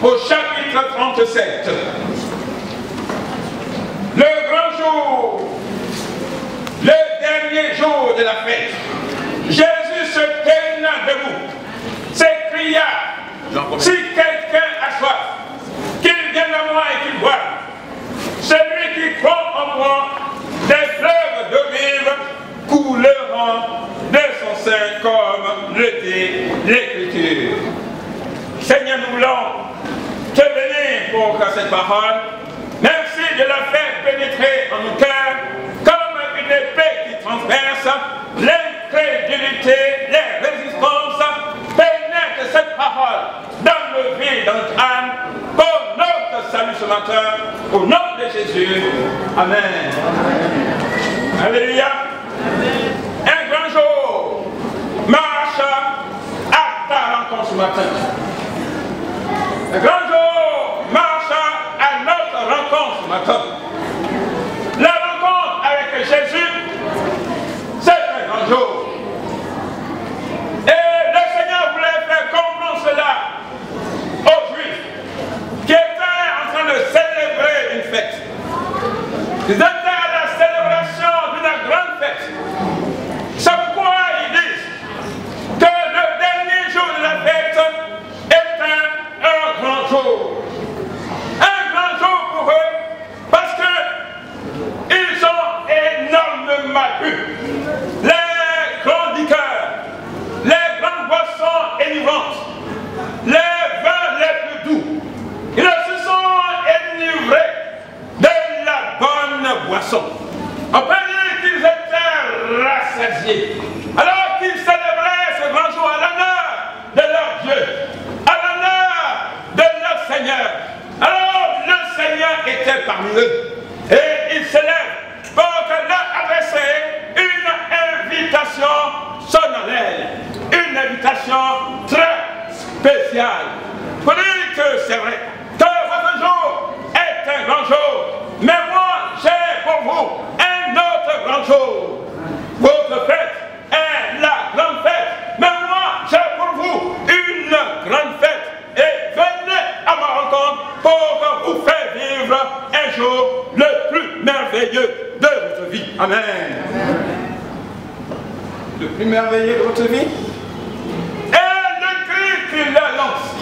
au chapitre 37. Le grand jour, le dernier jour de la fête, Jésus se tenant debout, s'écria, si quelqu'un a soif, qu'il vienne à moi et qu'il boive. Celui qui croit en moi, des fleuves d'eau vive couleront de son sein, comme le dit l'Écriture. Seigneur, nous voulons te bénir pour cette parole. Merci de la faire pénétrer en nos cœurs comme une épée qui transperce l'incrédulité, les résistances. Pénètre cette parole dans nos vies, dans notre âme, pour notre salut ce matin, au nom de Jésus. Amen. Alléluia. Un grand jour marche à ta rencontre ce matin. Un grand jour marche à notre rencontre ce matin. La rencontre avec Jésus, c'est un grand jour. Et le Seigneur voulait faire comprendre cela aux Juifs qui étaient en train de célébrer une fête. Ils étaient à la célébration d'une grande fête. C'est pourquoi ils disent que le dernier jour de la fête est un grand jour. Un grand jour pour eux parce qu'ils ont énormément bu. Les grands liqueurs, les grandes boissons énivrantes, les vins les plus doux. Ils se sont enivrés de la bonne boisson. On peut dire qu'ils étaient rassasiés. Alors qu'ils célébraient ce grand jour à l'honneur de leur Dieu, à l'honneur de leur Seigneur. Alors le Seigneur était parmi eux. Et il se lève pour leur adresser une invitation solennelle, une invitation très spéciale. Pour dire que c'est vrai, que votre jour est un grand jour, mais moi j'ai pour vous un autre grand jour. Votre fête est la grande fête, mais moi j'ai pour vous une grande fête. Et venez à ma rencontre pour vous faire vivre un jour le plus merveilleux de votre vie. Amen. Le plus merveilleux de votre vie. Et le cri qu'il leur lance,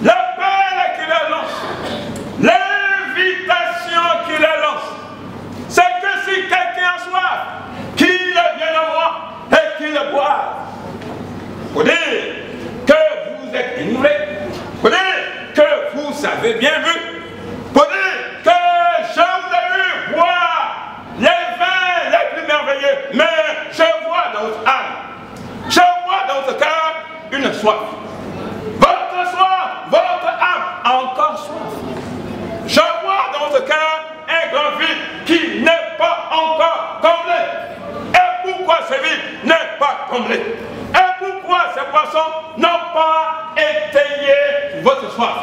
l'appel qu'il leur lance, l'invitation qu'il leur lance, c'est que si quelqu'un a soif, qu'il vienne à moi et qu'il boive. Pour dire que vous êtes enivrés, pour dire que vous avez bien vu, pour dire que je vous ai vu boire les vins les plus merveilleux, mais je vois dans votre âme, je vois dans votre cœur une soif. Votre soif, votre âme a encore soif. Je vois dans votre cœur un grand vide qui n'est pas encore comblé. Et pourquoi ce vide n'est pas comblé? Et pourquoi ces poissons n'ont pas étayé votre soif?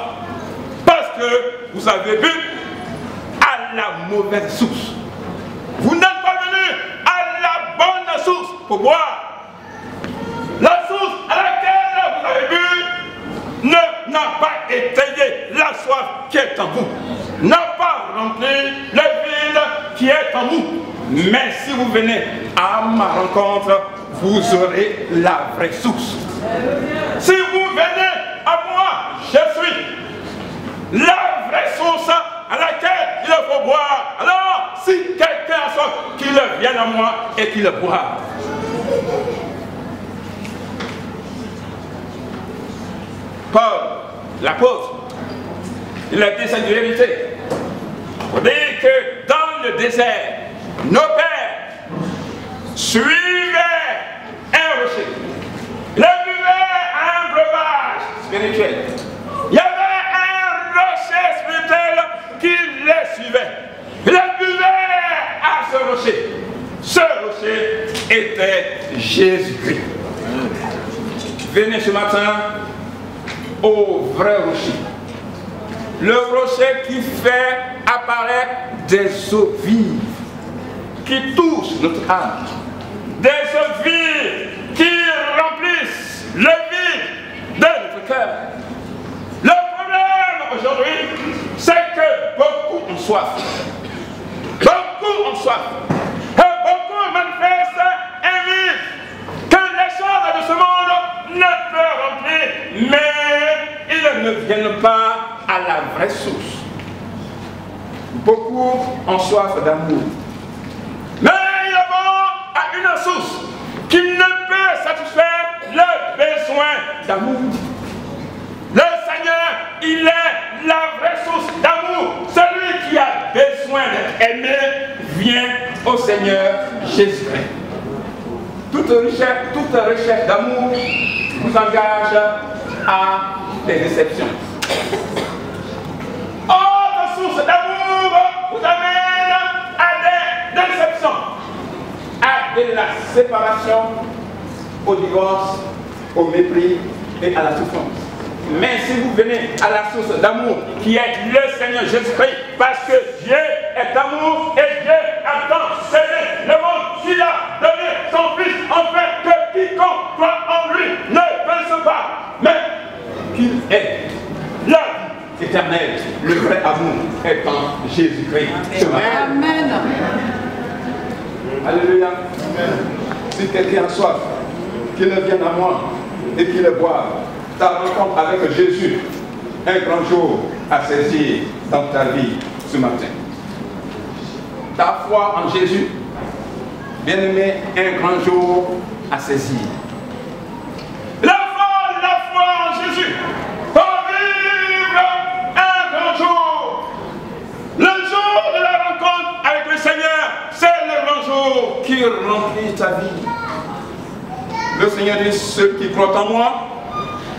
Parce que vous avez bu à la mauvaise source. Vous n'êtes pas venu à la bonne source pour boire. La source à laquelle vous avez bu n'a pas étayé la soif qui est en vous, n'a pas rempli le vide qui est en vous. Mais si vous venez à ma rencontre, vous aurez la vraie source. Si vous venez à moi, je suis la vraie source à laquelle il faut boire. Alors, si quelqu'un a soif, qu'il vienne à moi et qu'il boive. Paul, l'apôtre, il a dit cette vérité. On dit que dans le désert, nos pères suivaient un rocher. Ils buvaient un breuvage spirituel. Il y avait un rocher spirituel qui les suivait. Ils buvaient à ce rocher. Ce rocher était Jésus-Christ. Venez ce matin au vrai rocher. Le rocher qui fait apparaître des eaux vives, qui touchent notre âme. Des eaux vives qui remplissent le vide de notre cœur. Le problème soif. Beaucoup ont soif. Et beaucoup manifestent un vide que les choses de ce monde ne peuvent remplir, mais ils ne viennent pas à la vraie source. Beaucoup ont soif d'amour, mais ils vont à une source qui ne peut satisfaire leurs besoins d'amour. Le Seigneur, il est la vraie source d'amour. Celui qui a besoin d'être aimé vient au Seigneur Jésus-Christ. Toute recherche d'amour vous engage à des déceptions. Autre source d'amour vous amène à des déceptions, à de la séparation, au divorce, au mépris et à la souffrance. Mais si vous venez à la source d'amour qui est le Seigneur Jésus-Christ, parce que Dieu est amour et Dieu a tant aimé le monde qu'il a donné son Fils, en fait que quiconque croit en lui ne pense pas, mais qu'il est la vie éternelle. Le vrai amour est en Jésus-Christ. Amen. Alléluia. Amen. Si quelqu'un a soif, qu'il vienne à moi et qu'il le boive. Ta rencontre avec Jésus, un grand jour à saisir dans ta vie ce matin. Ta foi en Jésus, bien-aimé, un grand jour à saisir. La foi en Jésus, pour vivre un grand jour. Le jour de la rencontre avec le Seigneur, c'est le grand jour qui remplit ta vie. Le Seigneur dit, ceux qui croient en moi,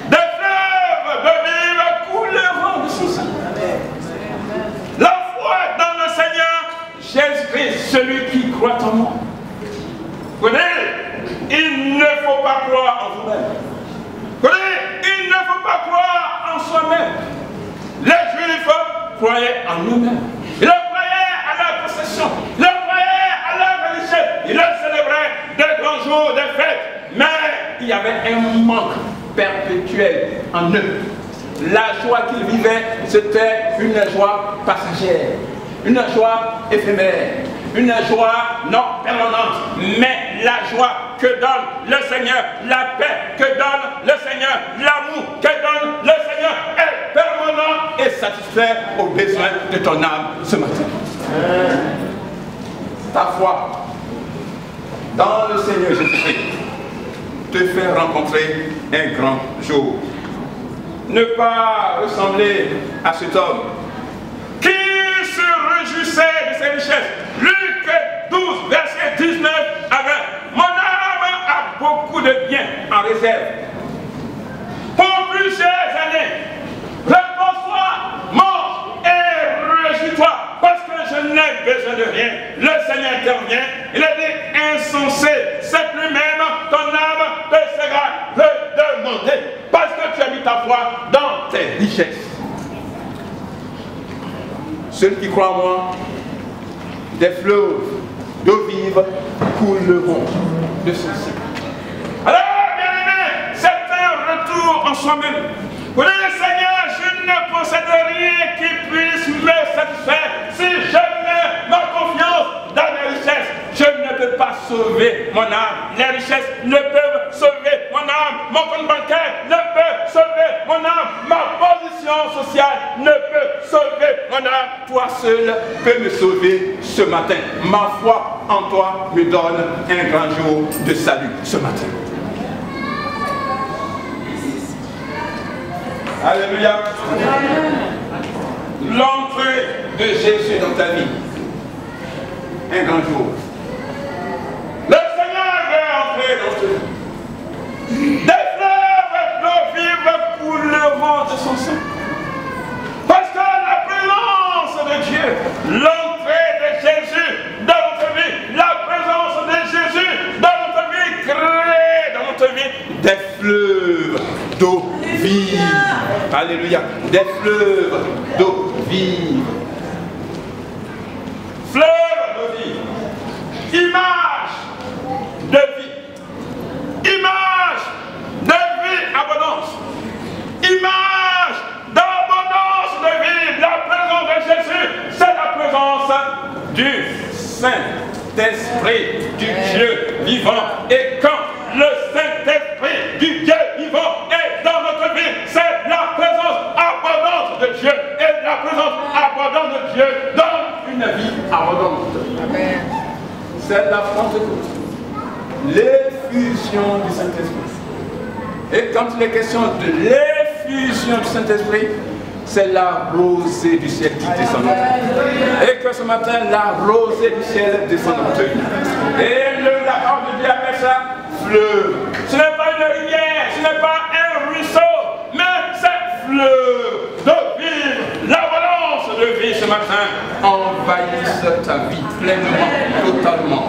des fleuves de vie couleront de son sang. La foi dans le Seigneur Jésus-Christ, celui qui croit en moi. Connais, il ne faut pas croire en vous-même. Connais, il ne faut pas croire en soi-même. Les Juifs croyaient en eux-mêmes. Ils croyaient à leur possession. Ils croyaient à leur richesse. Ils célébraient des grands jours, des fêtes. Mais il y avait un manque perpétuel en eux. La joie qu'ils vivaient, c'était une joie passagère, une joie éphémère, une joie non permanente. Mais la joie que donne le Seigneur, la paix que donne le Seigneur, l'amour que donne le Seigneur est permanent et satisfait aux besoins de ton âme ce matin. ta foi dans le Seigneur Jésus-Christ te fait rencontrer un grand jour. Ne pas ressembler à cet homme qui se réjouissait de ses richesses. Luc 12, verset 19 à 20. Mon âme a beaucoup de biens en réserve. Pour plusieurs années, repose-toi, mange et réjouis-toi, parce que je n'ai besoin de rien. Le Seigneur intervient. Il a dit insensé, c'est lui-même ton âme te sera redemandée, parce que tu as mis ta foi dans tes richesses. Celui qui croit en moi, des fleuves d'eau vive couleront de son sein. Alors, bien-aimé, c'est un retour en soi-même. Pour le Seigneur, je ne possède rien qui puisse me satisfaire. Si je mets ma confiance dans mes richesses, je ne peux pas sauver mon âme. Les richesses ne peuvent sauver mon âme. Mon compte bancaire ne peut sauver mon âme. Ma position sociale ne peut sauver mon âme. Toi seul peux me sauver ce matin. Ma foi en toi me donne un grand jour de salut ce matin. Alléluia. L'entrée de Jésus dans ta vie. Un grand jour. Le Seigneur veut entrer dans ta vie. Des fleuves d'eau vive couleront de son sein. Parce que la présence de Dieu, l'entrée de Jésus dans notre vie, la présence de Jésus dans notre vie crée dans notre vie des fleuves d'eau vive. Alléluia. Des fleuves d'eau vive. Fleuve de vie. Image de vie. Image de vie abondance. Image d'abondance de vie. La présence de Jésus, c'est la présence du Saint-Esprit du Dieu vivant. Et quand le Saint-Esprit du Dieu vivant est dans notre vie, c'est la présence abondante de Dieu. Et la présence abondante de Dieu donne une vie abondante. Amen. C'est la Pentecôte, l'effusion du Saint-Esprit. Et quand il est question de l'effusion du Saint-Esprit, c'est la rosée du ciel qui descend. Et que ce matin, la rosée du ciel descend dans notre vie. Et la parole de Dieu appelle ça fleuve. Ce n'est pas une rivière, ce n'est pas un ruisseau, mais c'est fleuve de vie. L'abondance de vie ce matin envahisse ta vie pleinement, totalement.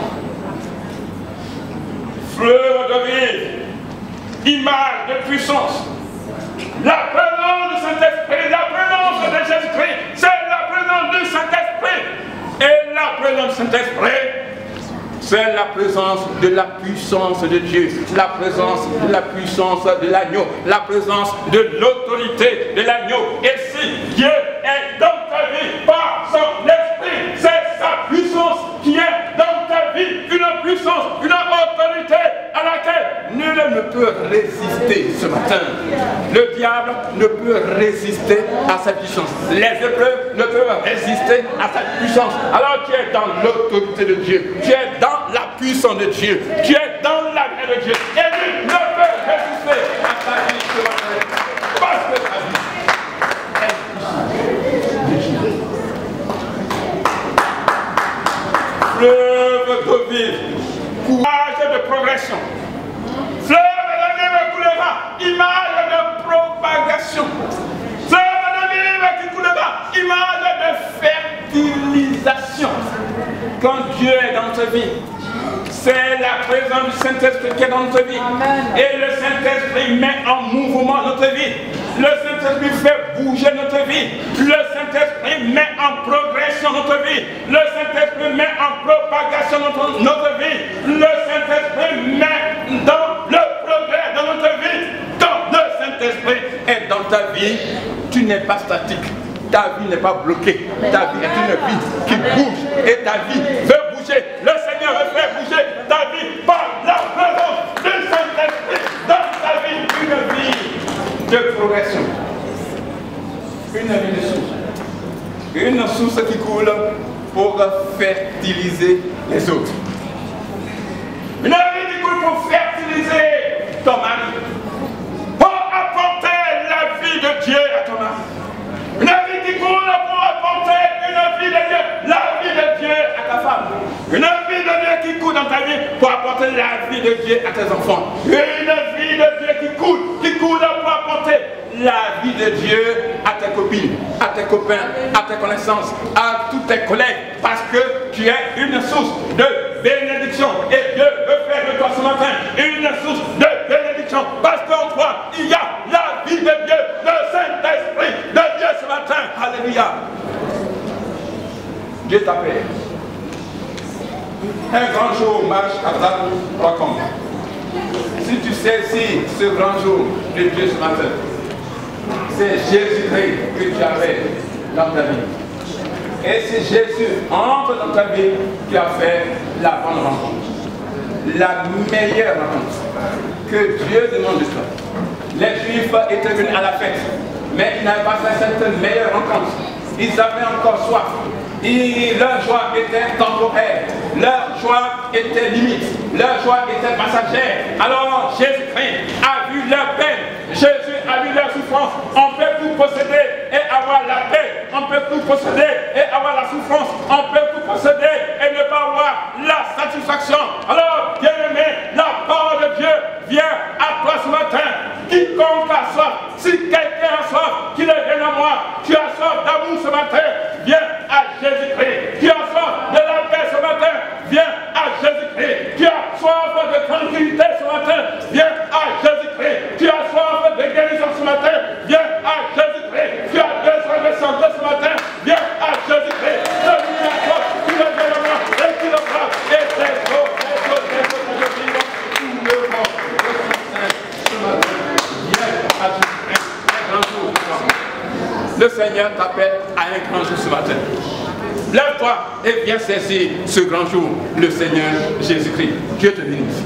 Fleuve de vie, image de puissance. La présence du Saint-Esprit, la présence de Jésus-Christ, c'est la présence du Saint-Esprit. Et la présence du Saint-Esprit, c'est la présence de la puissance de Dieu, la présence de la puissance de l'agneau, la présence de l'autorité de l'agneau. Et si Dieu est dans ta vie par son esprit, c'est sa puissance qui est dans ta vie, une puissance, une autorité à laquelle nul ne peut résister ce matin. Le diable ne peut résister à sa puissance. Les épreuves ne peuvent résister à sa puissance. Alors tu es dans l'autorité de Dieu, tu es dans la puissance de Dieu, tu es dans la vie de Dieu. Et lui ne peut résister à ta vie ce matin. Parce que ta vie est fleuve d'eau vive, courage de progression. Fleuve de vie coulera, image de propagation. Fleuve de vie qui coulera, image de fertilisation. Quand Dieu est dans ta vie, c'est la présence du Saint-Esprit qui est dans notre vie. Amen. Et le Saint-Esprit met en mouvement notre vie. Le Saint-Esprit fait bouger notre vie. Le Saint-Esprit met en progression notre vie. Le Saint-Esprit met en propagation notre vie. Le Saint-Esprit met dans le progrès de notre vie. Quand le Saint-Esprit est dans ta vie, tu n'es pas statique. Ta vie n'est pas bloquée. Ta vie est une vie qui bouge. Et ta vie veut bouger. Le Seigneur veut faire bouger ta vie par la présence du Saint-Esprit dans ta vie. Une vie de progression. Une vie de source. Une source qui coule pour fertiliser les autres. Une vie qui coule pour fertiliser ton mari. Pour apporter la vie de Dieu à ton mari. Une vie qui coule pour apporter une vie de Dieu, la vie de Dieu à ta femme. Une vie de Dieu qui coule dans ta vie pour apporter la vie de Dieu à tes enfants. Une vie de Dieu qui coule pour apporter la vie de Dieu à tes copines, à tes copains, à tes connaissances, à tous tes collègues. Parce que tu es une source de bénédiction. Et Dieu veut faire de toi ce matin une source de bénédiction. Parce qu'en toi, il y a la vie de Dieu, le Saint-Esprit de Dieu ce matin. Alléluia. Dieu t'appelle. Un grand jour marche à ta rencontre. Si tu saisis ce grand jour de Dieu ce matin, c'est Jésus-Christ que tu avais dans ta vie. Et si Jésus entre dans ta vie, tu as fait la bonne rencontre. La meilleure rencontre que Dieu demande de toi. Les Juifs étaient venus à la fête, mais ils n'avaient pas fait cette meilleure rencontre. Ils avaient encore soif. Leur joie était temporaire, leur joie était limite, leur joie était passagère. Alors Jésus-Christ a vu leur peine, Jésus a vu leur souffrance. On peut tout posséder et avoir la paix, on peut tout posséder et avoir la souffrance, on peut tout posséder et ne pas avoir la satisfaction. Alors, bien-aimé, la parole de Dieu vient à toi ce matin. Quiconque a soif, si quelqu'un a soif, qu'il vienne à moi. Tu as soif d'amour ce matin, viens à Jésus-Christ. Tu as soif de la paix ce matin, viens à Jésus-Christ. Tu as soif de tranquillité ce matin, viens à Jésus-Christ. Tu as soif de guérison ce matin, viens à Jésus-Christ. Tu as besoin de santé ce matin, viens à Jésus-Christ. Celui à toi, tu le viens à moi et tu le prends. Et c'est beau, tout le monde. Le Seigneur t'appelle à un grand jour ce matin. Lève-toi et viens saisir ce grand jour, le Seigneur Jésus-Christ. Dieu te bénisse.